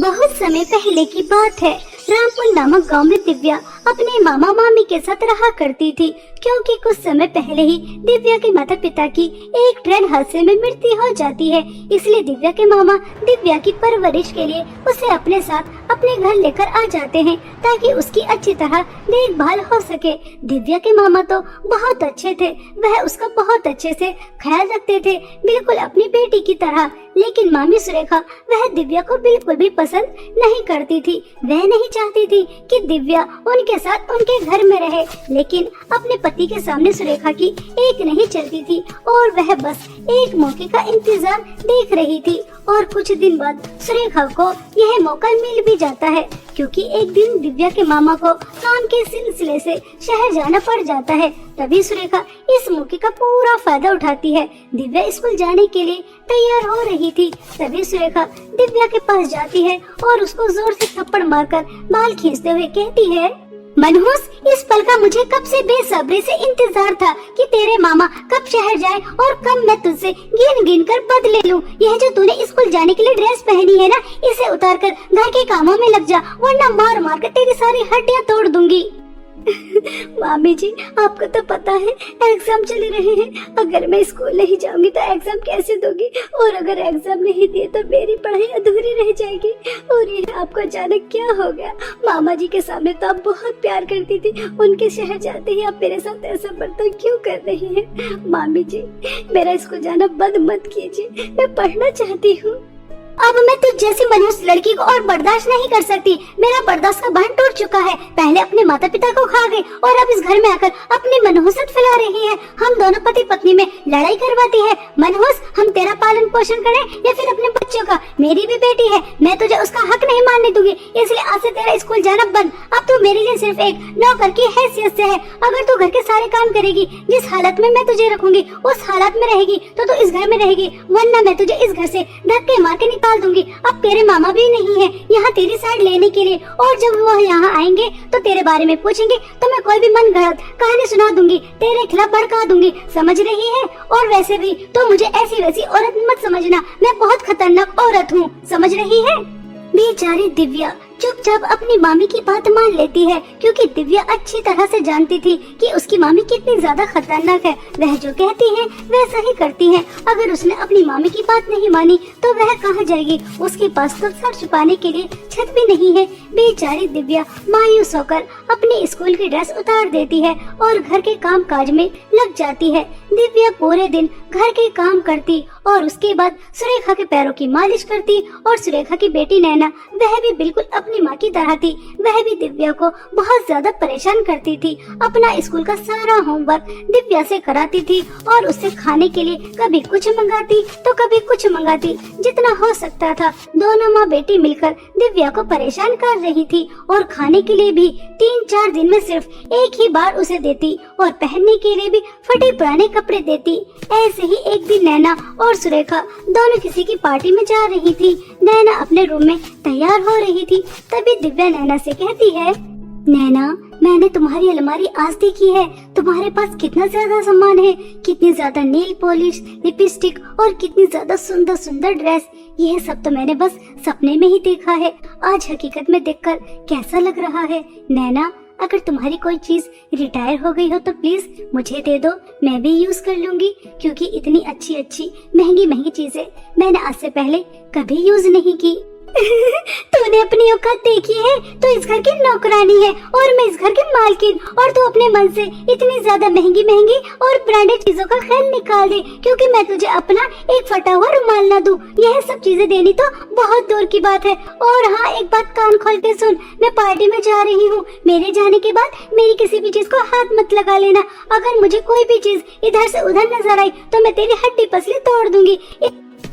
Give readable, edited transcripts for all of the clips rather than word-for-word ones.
बहुत समय पहले की बात है। रामपुर नामक गांव में दिव्या अपने मामा मामी के साथ रहा करती थी, क्योंकि कुछ समय पहले ही दिव्या के माता पिता की एक ट्रेन हादसे में मृत्यु हो जाती है। इसलिए दिव्या के मामा दिव्या की परवरिश के लिए उसे अपने साथ अपने घर लेकर आ जाते हैं, ताकि उसकी अच्छी तरह देखभाल हो सके। दिव्या के मामा तो बहुत अच्छे थे, वह उसका बहुत अच्छे से ख्याल रखते थे, बिल्कुल अपनी बेटी की तरह। लेकिन मामी सुरेखा वह दिव्या को बिल्कुल भी पसंद नहीं करती थी। वह नहीं चाहती थी कि दिव्या उनके साथ उनके घर में रहे, लेकिन अपने पति के सामने सुरेखा की एक नहीं चलती थी और वह बस एक मौके का इंतजार देख रही थी। और कुछ दिन बाद सुरेखा को यह मौका मिल भी जाता है, क्योंकि एक दिन दिव्या के मामा को काम के सिलसिले से शहर जाना पड़ जाता है। तभी सुरेखा इस मौके का पूरा फायदा उठाती है। दिव्या स्कूल जाने के लिए तैयार हो रही थी, तभी सुरेखा दिव्या के पास जाती है और उसको जोर से थप्पड़ मारकर बाल खींचते हुए कहती है, मनहूस, इस पल का मुझे कब से बेसब्री से इंतजार था कि तेरे मामा कब शहर जाए और कब मैं तुझसे गिन गिन कर बदले लूं। यह जो तूने स्कूल जाने के लिए ड्रेस पहनी है ना, इसे उतार कर घर के कामों में लग जा, वरना मार मार कर तेरी सारी हड्डियां तोड़ दूंगी। मामी जी, आपको तो पता है एग्जाम चल रहे हैं। अगर मैं स्कूल नहीं जाऊंगी तो एग्जाम कैसे दोगी, और अगर एग्जाम नहीं दिए तो मेरी पढ़ाई अधूरी रह जाएगी। और ये आपको अचानक क्या हो गया? मामा जी के सामने तो आप बहुत प्यार करती थी, उनके शहर जाते ही आप मेरे साथ ऐसा बर्ताव क्यों कर रही हैं? मामी जी, मेरा स्कूल जाना बंद मत कीजिए, मैं पढ़ना चाहती हूँ। अब मैं तुझ जैसी मनहूस लड़की को और बर्दाश्त नहीं कर सकती। मेरा बर्दाश्त का बंध टूट चुका है। पहले अपने माता पिता को खा गई और अब इस घर में आकर अपनी मनहूसत फैला रही है। हम दोनों पति पत्नी में लड़ाई करवाती है। मनहूस, हम तेरा पालन पोषण करें या फिर अपने बच्चों का? मेरी भी बेटी है, मैं तुझे उसका हक नहीं मानने दूंगी। इसलिए आज से तेरा स्कूल जाना बंद। अब तू मेरे लिए सिर्फ एक नौकर की हैसियत से है। अगर तू घर के सारे काम करेगी, जिस हालत में मैं तुझे रखूंगी उस हालत में रहेगी तो तू इस घर में रहेगी, वरना मैं तुझे इस घर से धक्के मार के निकाल दूंगी। अब तेरे मामा भी नहीं है यहाँ तेरी साइड लेने के लिए, और जब वो यहाँ आएंगे तो तेरे बारे में पूछेंगे तो मैं कोई भी मन गढ़ंत कहानी सुना दूंगी, तेरे खिलाफ भड़का दूंगी, समझ रही है? और वैसे भी तो मुझे ऐसी वैसी औरत मत समझना, मैं बहुत खतरनाक औरत हूँ, समझ रही है? बेचारी दिव्या चुपचाप अपनी मामी की बात मान लेती है, क्योंकि दिव्या अच्छी तरह से जानती थी कि उसकी मामी कितनी ज्यादा खतरनाक है। वह जो कहती है वैसा ही करती है। अगर उसने अपनी मामी की बात नहीं मानी तो वह कहाँ जाएगी? उसके पास तो सर छुपाने के लिए छत भी नहीं है। बेचारी दिव्या मायूस होकर अपनी स्कूल की ड्रेस उतार देती है और घर के काम काज में लग जाती है। दिव्या पूरे दिन घर के काम करती और उसके बाद सुरेखा के पैरों की मालिश करती। और सुरेखा की बेटी नैना, वह भी बिल्कुल अपनी माँ की तरह थी। वह भी दिव्या को बहुत ज्यादा परेशान करती थी। अपना स्कूल का सारा होमवर्क दिव्या से कराती थी और उससे खाने के लिए कभी कुछ मंगाती तो कभी कुछ मंगाती। जितना हो सकता था दोनों माँ बेटी मिलकर दिव्या को परेशान कर रही थी। और खाने के लिए भी 3-4 दिन में सिर्फ एक ही बार उसे देती और पहनने के लिए भी फटे पुराने कपड़े देती। ऐसे ही एक दिन नैना और सुरेखा दोनों किसी की पार्टी में जा रही थी। नैना अपने रूम में तैयार हो रही थी, तभी दिव्या नैना से कहती है, नैना, मैंने तुम्हारी अलमारी आज देखी है। तुम्हारे पास कितना ज्यादा सामान है, कितनी ज्यादा नेल पॉलिश, लिपस्टिक और कितनी ज्यादा सुंदर सुंदर ड्रेस। यह सब तो मैंने बस सपने में ही देखा है, आज हकीकत में देखकर कैसा लग रहा है? नैना, अगर तुम्हारी कोई चीज रिटायर हो गई हो तो प्लीज मुझे दे दो, मैं भी यूज कर लूंगी, क्योंकि इतनी अच्छी अच्छी महंगी महंगी चीजें मैंने आज से पहले कभी यूज नहीं की। तूने अपनी औकात देखी है? तो इस घर की नौकरानी है और मैं इस घर की मालकिन, और तू अपने मन से इतनी ज्यादा महंगी महंगी और ब्रांडेड चीजों का ख्याल निकाल दे, क्योंकि मैं तुझे अपना एक फटा हुआ रुमाल ना दूं। यह सब चीजें देनी तो बहुत दूर की बात है। और हाँ, एक बात कान खोल के सुन, मैं पार्टी में जा रही हूँ। मेरे जाने के बाद मेरी किसी भी चीज को हाथ मत लगा लेना। अगर मुझे कोई भी चीज इधर से उधर नजर आई तो मैं तेरी हड्डी पसली तोड़ दूंगी।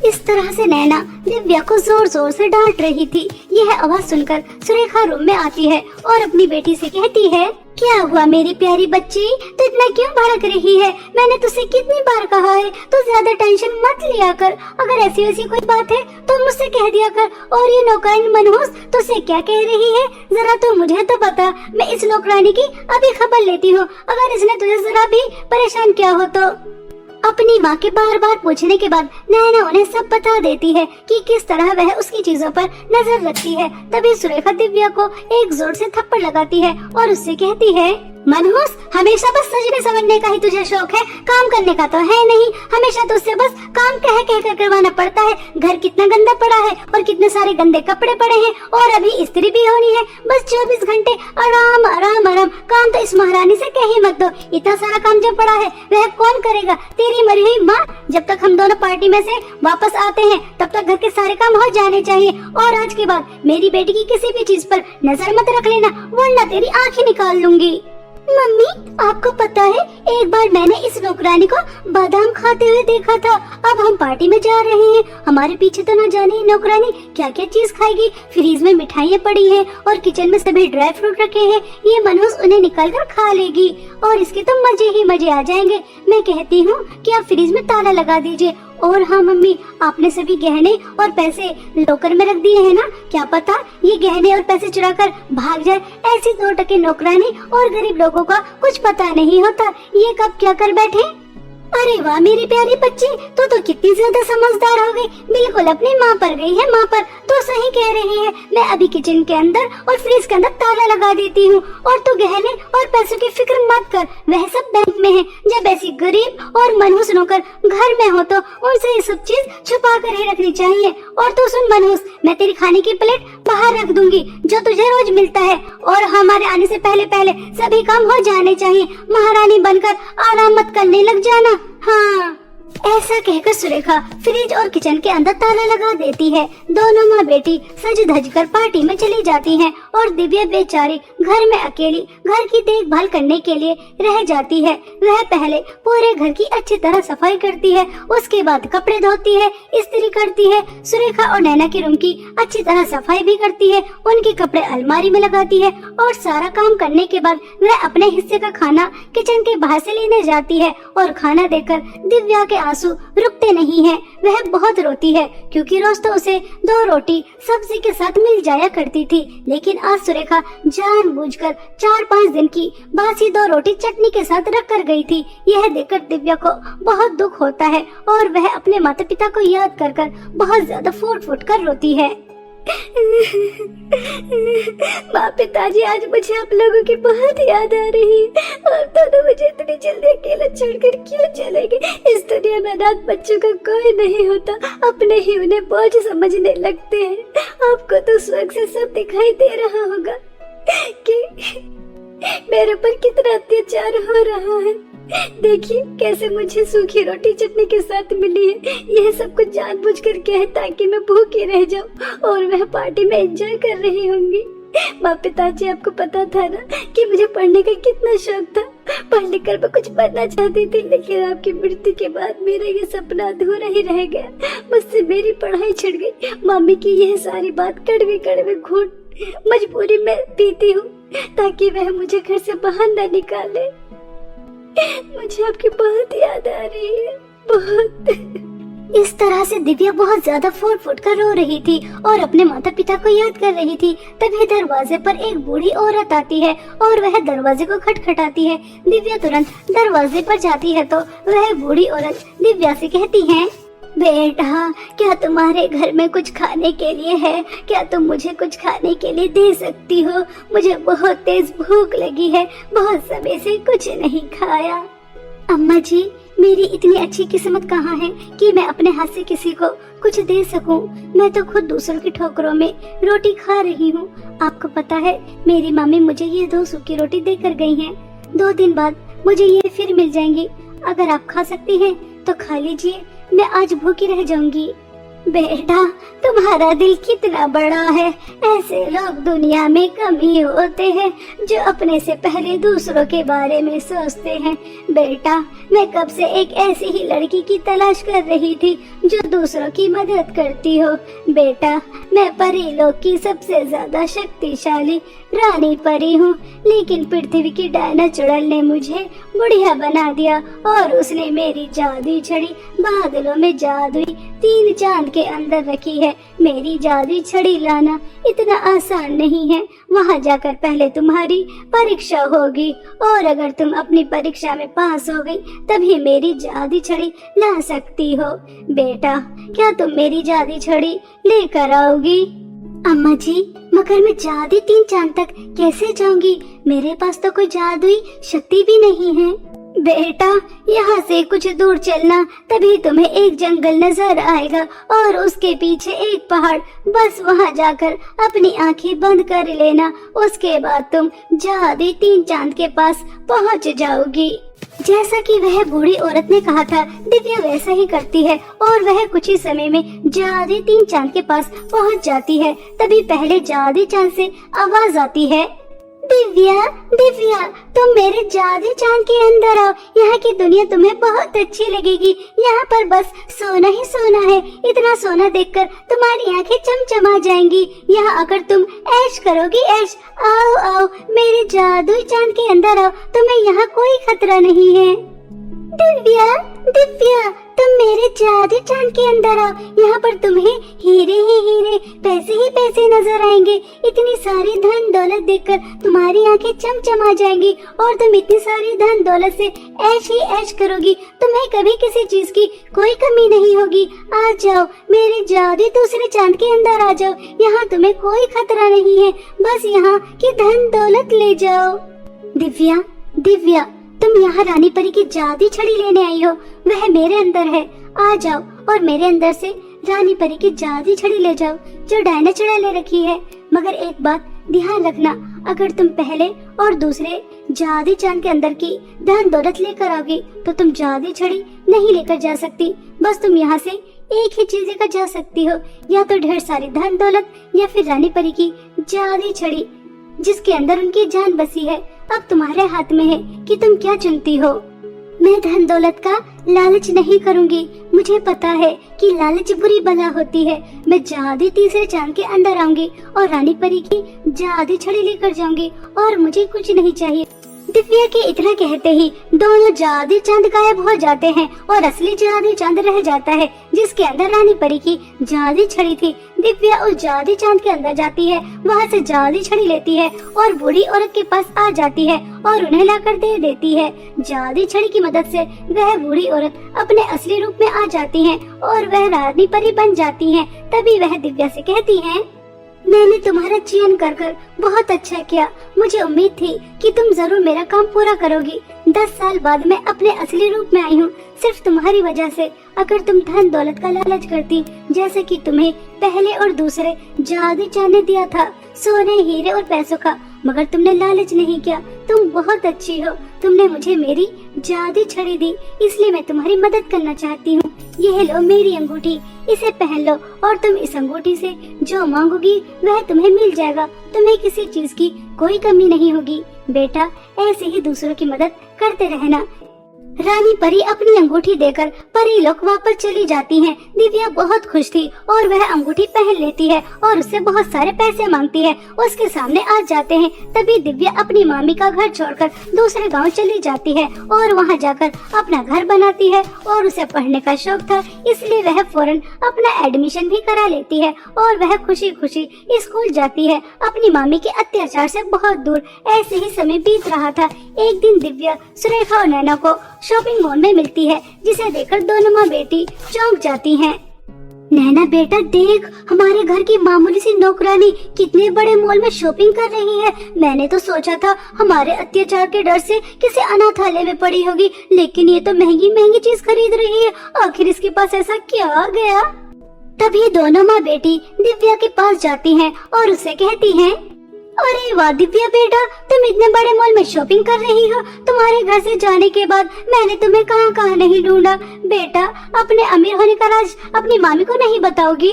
इस तरह से नैना दिव्या को जोर जोर से डांट रही थी। यह आवाज सुनकर सुरेखा रूम में आती है और अपनी बेटी से कहती है, क्या हुआ मेरी प्यारी बच्ची, तो इतना क्यों भड़क रही है? मैंने तुझसे कितनी बार कहा है तो ज्यादा टेंशन मत लिया कर। अगर ऐसी वैसी कोई बात है तो मुझसे कह दिया कर। और ये नौकरानी मनहूस तुझसे क्या कह रही है, जरा तो मुझे तो बता। मैं इस नौकरानी की अभी खबर लेती हूँ, अगर इसने तुझे जरा भी परेशान किया हो तो। अपनी माँ के बार बार पूछने के बाद नैना उन्हें सब बता देती है कि किस तरह वह उसकी चीजों पर नजर रखती है। तभी सुरेखा दिव्या को एक जोर से थप्पड़ लगाती है और उससे कहती है, मनहूस, हमेशा बस सजने संवरने का ही तुझे शौक है, काम करने का तो है नहीं। हमेशा तुझसे बस काम कह कर करवाना पड़ता है। घर कितना गंदा पड़ा है और कितने सारे गंदे कपड़े पड़े हैं और अभी इस्त्री भी होनी है। बस 24 घंटे आराम आराम आराम। काम तो इस महारानी से कह ही मत दो। इतना सारा काम जो पड़ा है वह कौन करेगा? तेरी मरी हुई माँ। जब तक हम दोनों पार्टी में से वापस आते हैं तब तक घर के सारे काम हो जाने चाहिए। और आज के बाद मेरी बेटी की किसी भी चीज पर नजर मत रख लेना, वरना तेरी आंखें निकाल लूंगी। मम्मी, आपको पता है एक बार मैंने इस नौकरानी को बादाम खाते हुए देखा था। अब हम पार्टी में जा रहे हैं, हमारे पीछे तो न जाने नौकरानी क्या क्या चीज खाएगी। फ्रीज में मिठाइयाँ पड़ी हैं और किचन में सभी ड्राई फ्रूट रखे हैं। ये मनहूस उन्हें निकाल कर खा लेगी और इसके तो मजे ही मजे आ जाएंगे। मैं कहती हूँ कि आप फ्रीज में ताला लगा दीजिए। और हाँ मम्मी, आपने सभी गहने और पैसे लॉकर में रख दिए हैं ना? क्या पता ये गहने और पैसे चुरा कर भाग जाए। ऐसी 2 टके नौकरानी और गरीब लोगों का कुछ पता नहीं होता, ये कब क्या कर बैठे। अरे वाह मेरी प्यारी बच्ची, तो कितनी ज्यादा समझदार हो गई। बिल्कुल अपनी माँ पर गई है, माँ पर। तो सही कह रही है। मैं अभी किचन के अंदर और फ्रिज के अंदर ताला लगा देती हूँ और तू गहने और पैसों की फिक्र मत कर, वह सब बैंक में है। जब ऐसी गरीब और मनहूस नौकर घर में हो तो उनसे ये सब चीज छुपा कर ही रखनी चाहिए। और तू सुन मनहूस, मैं तेरी खाने की प्लेट बाहर रख दूंगी जो तुझे रोज मिलता है। और हमारे आने से पहले पहले सभी काम हो जाने चाहिए। महारानी बनकर आराम मत करने लग जाना। हाँ, ऐसा कहकर सुरेखा फ्रिज और किचन के अंदर ताला लगा देती है। दोनों माँ बेटी सज धज कर पार्टी में चली जाती हैं और दिव्या बेचारी घर में अकेली घर की देखभाल करने के लिए रह जाती है। वह पहले पूरे घर की अच्छी तरह सफाई करती है, उसके बाद कपड़े धोती है, इस्त्री करती है। सुरेखा और नैना के रूम की अच्छी तरह सफाई भी करती है, उनके कपड़े अलमारी में लगाती है और सारा काम करने के बाद वह अपने हिस्से का खाना किचन के बाहर से लेने जाती है। और खाना देकर दिव्या के आंसू रुकते नहीं हैं। वह बहुत रोती है क्योंकि रोज तो उसे 2 रोटी सब्जी के साथ मिल जाया करती थी, लेकिन आज सुरेखा जानबूझकर 4-5 दिन की बासी 2 रोटी चटनी के साथ रख कर गई थी। यह देखकर दिव्या को बहुत दुख होता है और वह अपने माता पिता को याद कर बहुत ज्यादा फूट फूट कर रोती है। माँ पिताजी, आज मुझे आप लोगों की बहुत याद आ रही है। आप दोनों मुझे इतनी जल्दी अकेला छोड़कर क्यों चले गए? इस दुनिया में अनाथ बच्चों का कोई नहीं होता, अपने ही उन्हें बोझ समझने लगते हैं। आपको तो स्वर्ग से सब दिखाई दे रहा होगा कि मेरे पर कितना अत्याचार हो रहा है। देखिए कैसे मुझे सूखी रोटी चटनी के साथ मिली है। यह सब कुछ जानबूझकर क्या है ताकि मैं भूखी रह जाऊं और वह पार्टी में एंजॉय कर रही होंगी। माँ पिताजी, आपको पता था ना कि मुझे पढ़ने का कितना शौक था। पढ़ लिख कर मैं कुछ बनना चाहती थी, लेकिन आपकी मृत्यु के बाद मेरा ये सपना अधूरा ही रह गया। मुझसे मेरी पढ़ाई छिड़ गई। मम्मी की यह सारी बात कड़वे कड़वे घूंट मजबूरी में पीती हूँ ताकि वह मुझे घर से बाहर न निकाले। मुझे आपकी बहुत याद आ रही है, बहुत। इस तरह से दिव्या बहुत ज्यादा फूट फूट कर रो रही थी और अपने माता पिता को याद कर रही थी। तभी दरवाजे पर एक बूढ़ी औरत आती है और वह दरवाजे को खटखटाती है। दिव्या तुरंत दरवाजे पर जाती है तो वह बूढ़ी औरत दिव्या से कहती है, बेटा, क्या तुम्हारे घर में कुछ खाने के लिए है? क्या तुम मुझे कुछ खाने के लिए दे सकती हो? मुझे बहुत तेज भूख लगी है, बहुत समय से कुछ नहीं खाया। अम्मा जी, मेरी इतनी अच्छी किस्मत कहाँ है कि मैं अपने हाथ से किसी को कुछ दे सकूं। मैं तो खुद दूसरों की ठोकरों में रोटी खा रही हूँ। आपको पता है मेरी मम्मी मुझे ये 2 सूखी रोटी देकर गई हैं। 2 दिन बाद मुझे ये फिर मिल जाएंगी। अगर आप खा सकती हैं तो खा लीजिए, मैं आज भूखी रह जाऊंगी। बेटा, तुम्हारा दिल कितना बड़ा है। ऐसे लोग दुनिया में कम ही होते हैं जो अपने से पहले दूसरों के बारे में सोचते हैं। बेटा, मैं कब से एक ऐसी ही लड़की की तलाश कर रही थी जो दूसरों की मदद करती हो। बेटा, मैं परी लोक की सबसे ज्यादा शक्तिशाली रानी परी हूँ, लेकिन पृथ्वी की डायना चुड़ैल ने मुझे बुढ़िया बना दिया और उसने मेरी जादुई छड़ी बादलों में जादुई 3 चांद के अंदर रखी है। मेरी जादुई छड़ी लाना इतना आसान नहीं है। वहाँ जाकर पहले तुम्हारी परीक्षा होगी और अगर तुम अपनी परीक्षा में पास हो गई तभी मेरी जादुई छड़ी ला सकती हो। बेटा, क्या तुम मेरी जादुई छड़ी लेकर आओगी? अम्मा जी, मगर मैं जादुई 3 चांद तक कैसे जाऊंगी? मेरे पास तो कोई जादुई शक्ति भी नहीं है। बेटा, यहाँ से कुछ दूर चलना, तभी तुम्हें एक जंगल नजर आएगा और उसके पीछे एक पहाड़। बस वहाँ जाकर अपनी आंखें बंद कर लेना, उसके बाद तुम जादुई 3 चांद के पास पहुँच जाओगी। जैसा कि वह बूढ़ी औरत ने कहा था, दिव्या वैसा ही करती है और वह कुछ ही समय में जादुई 3 चांद के पास पहुंच जाती है। तभी पहले जादुई चांद से आवाज आती है, दिव्या, दिव्या, तुम मेरे जादुई चांद के अंदर आओ। यहाँ की दुनिया तुम्हें बहुत अच्छी लगेगी। यहाँ पर बस सोना ही सोना है। इतना सोना देखकर तुम्हारी आंखें चमचमा जाएंगी। यहाँ आकर तुम ऐश करोगी, ऐश। आओ आओ, मेरे जादुई चांद के अंदर आओ, तुम्हें यहाँ कोई खतरा नहीं है। दिव्या, दिव्या, तुम मेरे जादुई चांद के अंदर आओ। यहाँ पर तुम्हें हीरे ही हीरे, पैसे ही पैसे नजर आएंगे। इतनी सारी धन दौलत देखकर तुम्हारी आंखें चमचमा जाएंगी और तुम इतनी सारी धन दौलत से ऐश ही ऐश करोगी। तुम्हें कभी किसी चीज की कोई कमी नहीं होगी। आ जाओ, मेरे जादुई दूसरे चांद के अंदर आ जाओ। यहाँ तुम्हें कोई खतरा नहीं है। बस यहाँ की धन दौलत ले जाओ। दिव्या, दिव्या, तुम यहाँ रानी परी की जादुई छड़ी लेने आई हो। वह मेरे अंदर है। आ जाओ और मेरे अंदर से रानी परी की जादुई छड़ी ले जाओ जो डायना चढ़ा ले रखी है। मगर एक बात ध्यान रखना, अगर तुम पहले और दूसरे जादुई चांद के अंदर की धन दौलत लेकर आओगी तो तुम जादुई छड़ी नहीं लेकर जा सकती। बस तुम यहाँ से एक ही चीज लेकर जा सकती हो, या तो ढेर सारी धन दौलत या फिर रानी परी की जादुई छड़ी जिसके अंदर उनकी जान बसी है। अब तुम्हारे हाथ में है कि तुम क्या चुनती हो। मैं धन दौलत का लालच नहीं करूंगी। मुझे पता है कि लालच बुरी बला होती है। मैं जादुई तीसरे चांद के अंदर आऊंगी और रानी परी की जादुई छड़ी लेकर जाऊंगी और मुझे कुछ नहीं चाहिए। दिव्या के इतना कहते ही दोनों जादुई चांद गायब हो जाते हैं और असली जादुई चांद रह जाता है जिसके अंदर रानी परी की जादुई छड़ी थी। दिव्या उस जादुई चांद के अंदर जाती है, वहाँ से जादुई छड़ी लेती है और बूढ़ी औरत के पास आ जाती है और उन्हें लाकर दे देती है। जादुई छड़ी की मदद से वह बूढ़ी औरत अपने असली रूप में आ जाती है और वह रानी परी बन जाती है। तभी वह दिव्या से कहती है, मैंने तुम्हारा चयन कर कर बहुत अच्छा किया। मुझे उम्मीद थी कि तुम जरूर मेरा काम पूरा करोगी। 10 साल बाद मैं अपने असली रूप में आई हूँ सिर्फ तुम्हारी वजह से। अगर तुम धन दौलत का लालच करती जैसे कि तुम्हें पहले और दूसरे जादुई चांद ने दिया था, सोने हीरे और पैसों का, मगर तुमने लालच नहीं किया। तुम बहुत अच्छी हो। तुमने मुझे मेरी जादुई छड़ी दी, इसलिए मैं तुम्हारी मदद करना चाहती हूँ। यह लो मेरी अंगूठी, इसे पहन लो और तुम इस अंगूठी से जो मांगोगी वह तुम्हें मिल जाएगा। तुम्हें किसी चीज की कोई कमी नहीं होगी। बेटा, ऐसे ही दूसरों की मदद करते रहना। रानी परी अपनी अंगूठी देकर परी लोक वापस चली जाती हैं। दिव्या बहुत खुश थी और वह अंगूठी पहन लेती है और उससे बहुत सारे पैसे मांगती है। उसके सामने आ जाते हैं। तभी दिव्या अपनी मामी का घर छोड़कर दूसरे गांव चली जाती है और वहां जाकर अपना घर बनाती है और उसे पढ़ने का शौक था, इसलिए वह फौरन अपना एडमिशन भी करा लेती है और वह खुशी खुशी स्कूल जाती है, अपनी मामी के अत्याचार से बहुत दूर। ऐसे ही समय बीत रहा था। एक दिन दिव्या सुरेखा और नैना को शॉपिंग मॉल में मिलती है, जिसे देखकर दोनों माँ बेटी चौंक जाती हैं। नैना बेटा देख, हमारे घर की मामूली सी नौकरानी कितने बड़े मॉल में शॉपिंग कर रही है। मैंने तो सोचा था हमारे अत्याचार के डर से किसी अनाथालय में पड़ी होगी, लेकिन ये तो महंगी महंगी चीज खरीद रही है। आखिर इसके पास ऐसा क्या आ गया? तभी दोनों माँ बेटी दिव्या के पास जाती हैं और उसे कहती हैं, अरे वाह दिव्या बेटा, तुम इतने बड़े मॉल में शॉपिंग कर रही हो। तुम्हारे घर से जाने के बाद मैंने तुम्हें कहाँ कहाँ नहीं ढूंढा। बेटा, अपने अमीर होने का राज अपनी मामी को नहीं बताओगी?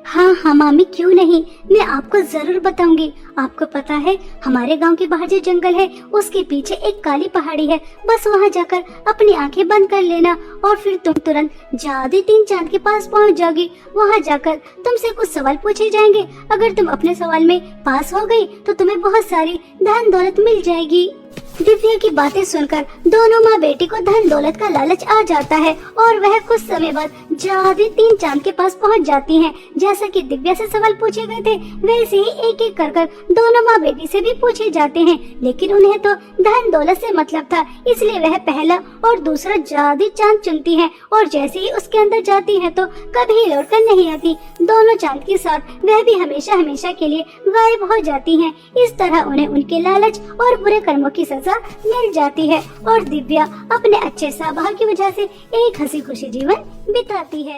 हाँ हाँ मामी, क्यों नहीं, मैं आपको जरूर बताऊंगी। आपको पता है हमारे गांव के बाहर जो जंगल है उसके पीछे एक काली पहाड़ी है। बस वहाँ जाकर अपनी आंखें बंद कर लेना और फिर तुम तुरंत जादुई 3 चांद के पास पहुँच जाओगी। वहाँ जाकर तुमसे कुछ सवाल पूछे जाएंगे। अगर तुम अपने सवाल में पास हो गई तो तुम्हें बहुत सारी धन दौलत मिल जाएगी। दिव्या की बातें सुनकर दोनों माँ बेटी को धन दौलत का लालच आ जाता है और वह कुछ समय बाद जादू 3 चांद के पास पहुंच जाती हैं। जैसा कि दिव्या से सवाल पूछे गए थे वैसे ही एक एक कर दोनों माँ बेटी से भी पूछे जाते हैं, लेकिन उन्हें तो धन दौलत से मतलब था, इसलिए वह पहला और दूसरा जादू चांद चुनती है और जैसे ही उसके अंदर जाती है तो कभी लौटकर नहीं आती। दोनों चांद के साथ वह भी हमेशा हमेशा के लिए गायब हो जाती हैं। इस तरह उन्हें उनके लालच और बुरे कर्मों की सजा मिल जाती है और दिव्या अपने अच्छे स्वभाव की वजह से एक हंसी खुशी जीवन बिताती है।